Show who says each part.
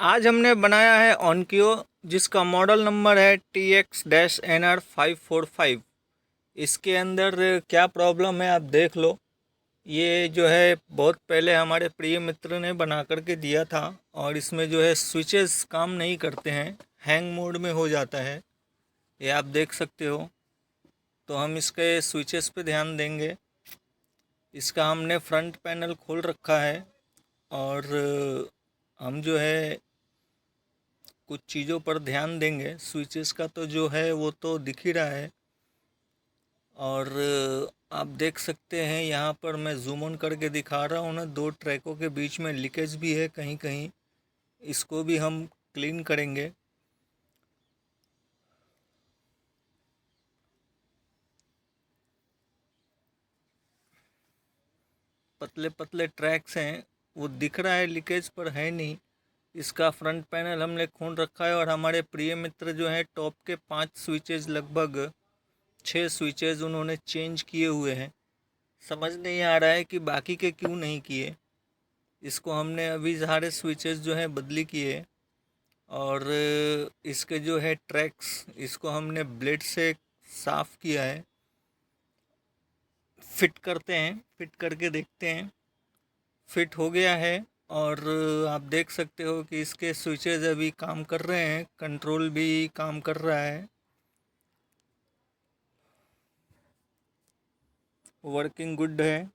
Speaker 1: आज हमने बनाया है ऑनक्यो, जिसका मॉडल नंबर है TX-NR545। इसके अंदर क्या प्रॉब्लम है आप देख लो। ये जो है बहुत पहले हमारे प्रिय मित्र ने बना करके दिया था, और इसमें जो है स्विचेस काम नहीं करते हैं, हैंग मोड में हो जाता है। ये आप देख सकते हो। तो हम इसके स्विचेस पे ध्यान देंगे। इसका हमने फ्रंट पैनल खोल रखा है, और हम जो है कुछ चीज़ों पर ध्यान देंगे। स्विचेस का तो जो है वो तो दिख ही रहा है, और आप देख सकते हैं यहाँ पर मैं जूम ऑन करके दिखा रहा हूँ ना, दो ट्रैकों के बीच में लीकेज भी है कहीं कहीं। इसको भी हम क्लीन करेंगे। पतले पतले ट्रैक्स हैं, वो दिख रहा है लीकेज पर है नहीं। इसका फ्रंट पैनल हमने खोल रखा है, और हमारे प्रिय मित्र जो हैं टॉप के 5 स्विचेज, लगभग 6 स्विचेज उन्होंने चेंज किए हुए हैं। समझ नहीं आ रहा है कि बाकी के क्यों नहीं किए। इसको हमने अभी सारे स्विचेस जो हैं बदली किए, और इसके जो है ट्रैक्स, इसको हमने ब्लेड से साफ़ किया है। फिट करते हैं, फिट करके देखते हैं। फिट हो गया है, और आप देख सकते हो कि इसके स्विचेस अभी काम कर रहे हैं, कंट्रोल भी काम कर रहा है, वर्किंग गुड है।